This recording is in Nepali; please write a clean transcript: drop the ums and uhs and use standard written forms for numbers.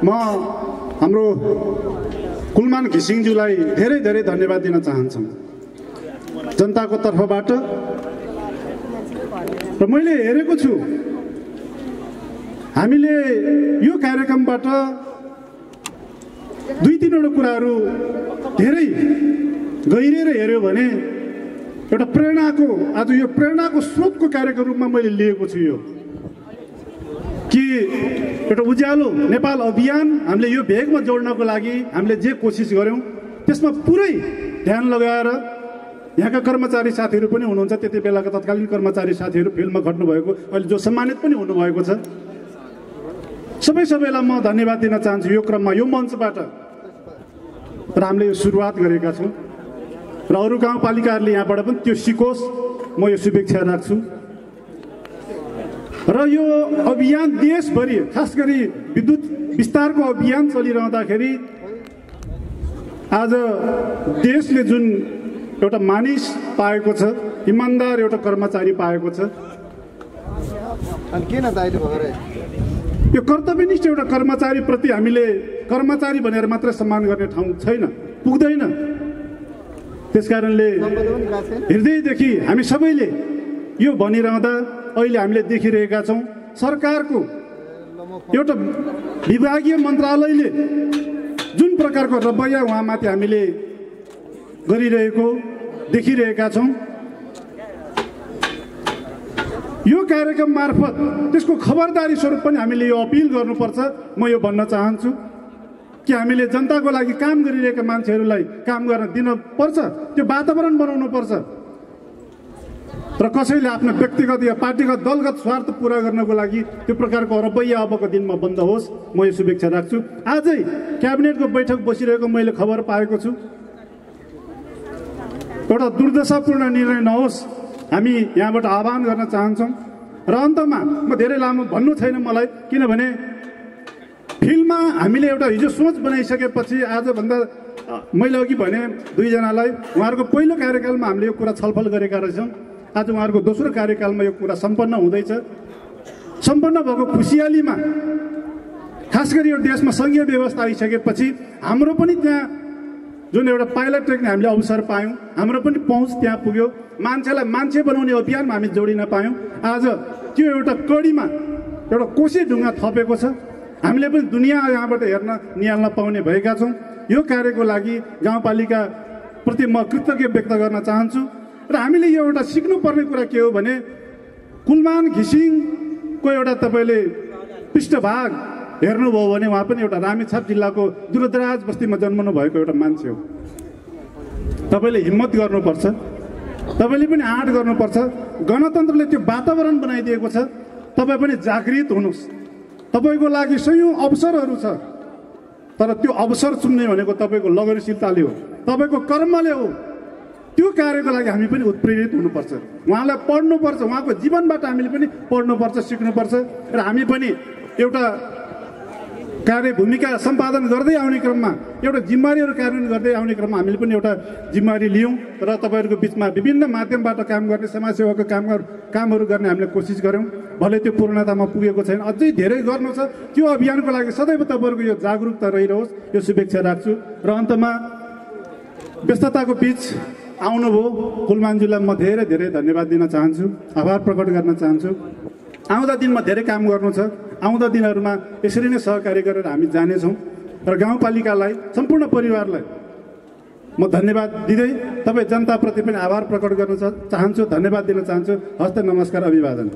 म हाम्रो कुलमान घिसिङज्यूलाई धेरै धेरै धन्यवाद दिन चाहन्छु जनताको तर्फबाट। र मैले हेरेको छु हामीले यो कार्यक्रमबाट दुई तीनवटा कुराहरू धेरै गहिरेर हेर्यो भने एउटा प्रेरणाको, आज यो प्रेरणाको स्रोतको कार्यक्रमको रूपमा मैले लिएको छु यो कि एउटा उज्यालो नेपाल अभियान हामीले यो भेगमा जोड्नको लागि हामीले जे कोसिस गर्यौं त्यसमा पुरै ध्यान लगाएर यहाँका कर्मचारी साथीहरू पनि हुनुहुन्छ, त्यति बेलाका तत्कालीन कर्मचारी साथीहरू फिल्डमा खट्नु भएको, अहिले जो सम्मानित पनि हुनुभएको छ, सबैलाई म धन्यवाद दिन चाहन्छु यो क्रममा यो मञ्चबाट। र हामीले यो सुरुवात गरेका छौँ र अरू गाउँपालिकाहरूले यहाँबाट पनि त्यो सिकोस्, म यो शुभेच्छा राख्छु। र यो अभियान देशभरि खास गरी विद्युत विस्तारको अभियान चलिरहँदाखेरि आज देशले जुन एउटा मानिस पाएको छ, इमान्दार एउटा कर्मचारी पाएको छ, यो कर्तव्यनिष्ठ एउटा कर्मचारी प्रति हामीले कर्मचारी भनेर मात्र सम्मान गर्ने ठाउँ छैन, पुग्दैन। त्यसकारणले हृदयदेखि हामी सबैले यो भनिरहँदा अहिले हामीले देखिरहेका छौँ सरकारको एउटा विभागीय मन्त्रालयले जुन प्रकारको रवैया उहाँमाथि हामीले गरिरहेको देखिरहेका छौँ। यो कार्यक्रम मार्फत त्यसको खबरदारी स्वरूप पनि हामीले यो अपिल गर्नुपर्छ। म यो भन्न चाहन्छु कि हामीले जनताको लागि काम गरिरहेका मान्छेहरूलाई काम गर्न दिनुपर्छ, त्यो वातावरण बनाउनु पर्छ र कसैले आफ्नो व्यक्तिगत या पार्टीगत दलगत स्वार्थ पूरा गर्नको लागि त्यो प्रकारको रवैया अबको दिनमा बन्द होस्, म यो शुभेच्छा राख्छु। आजै क्याबिनेटको बैठक बसिरहेको मैले खबर पाएको छु, एउटा दुर्दशापूर्ण निर्णय नहोस् हामी यहाँबाट आह्वान गर्न चाहन्छौँ। र अन्तमा म धेरै लामो भन्नु छैन मलाई, किनभने फिल्डमा हामीले एउटा हिजो सोच बनाइसकेपछि आजभन्दा मैले अघि भने दुईजनालाई उहाँहरूको पहिलो कार्यकालमा हामीले यो कुरा छलफल गरेका रहेछौँ, आज उहाँहरूको दोस्रो कार्यकालमा यो कुरा सम्पन्न हुँदैछ। सम्पन्न भएको खुसियालीमा खास गरी यो देशमा सङ्घीय व्यवस्था आइसकेपछि हाम्रो पनि त्यहाँ जुन एउटा पाइलट ट्रेक्ने हामीले अवसर पायौँ, हाम्रो पनि पहुँच त्यहाँ पुग्यो, मान्छेलाई मान्छे बनाउने अभियानमा हामी जोडिन पायौँ। आज त्यो एउटा कडीमा एउटा कोसी ढुङ्गा थपेको छ, हामीले पनि दुनियाँ यहाँबाट हेर्न निहाल्न पाउने भएका छौँ। यो कार्यको लागि गाउँपालिका प्रति म कृतज्ञ व्यक्त गर्न चाहन्छु। र हामीले यो एउटा सिक्नुपर्ने कुरा के हो भने कुलमान घिसिङको एउटा तपाईँले पृष्ठभाग हेर्नुभयो भने उहाँ पनि एउटा रामेछाप जिल्लाको दूरदराज बस्तीमा जन्मनु भएको एउटा मान्छे हो। तपाईँले हिम्मत गर्नुपर्छ, तपाईँले पनि आँट गर्नुपर्छ। गणतन्त्रले त्यो वातावरण बनाइदिएको छ, तपाईँ पनि जागृत हुनुहोस्। तपाईँको लागि सयौँ अवसरहरू छ, तर त्यो अवसर चुन्ने भनेको तपाईँको लगनशीलताले हो, तपाईँको कर्मले हो। त्यो कार्यको लागि हामी पनि उत्प्रेरित हुनुपर्छ, उहाँलाई पढ्नुपर्छ, उहाँको जीवनबाट हामीले पनि पढ्नुपर्छ, सिक्नुपर्छ। र हामी पनि एउटा कार्य भूमिका सम्पादन गर्दै आउने क्रममा एउटा जिम्मेवारीहरू कार्यान्वयन गर्दै आउने क्रममा हामीले पनि एउटा जिम्मेवारी लियौँ र तपाईँहरूको बिचमा विभिन्न माध्यमबाट काम गर्ने, समाजसेवाको कामहरू गर्ने हामीले कोसिस गऱ्यौँ। भले त्यो पूर्णतामा पुगेको छैन, अझै धेरै गर्नु छ। त्यो अभियानको लागि सदैव तपाईँहरूको यो जागरुकता रहिरहोस्, यो शुभेच्छा राख्छु। र अन्तमा व्यस्तताको बिच आउनुभयो कुलमानज्यूलाई म धेरै धेरै धन्यवाद दिन चाहन्छु, आभार प्रकट गर्न चाहन्छु। आउँदा दिनमा धेरै काम गर्नु छ, आउँदा दिनहरूमा यसरी नै सहकारी गरेर हामी जानेछौँ। र गाउँपालिकालाई, सम्पूर्ण परिवारलाई म धन्यवाद दिँदै तपाईँ जनताप्रति पनि आभार प्रकट गर्न चाहन्छु, धन्यवाद दिन चाहन्छु। हस्त नमस्कार, अभिवादन।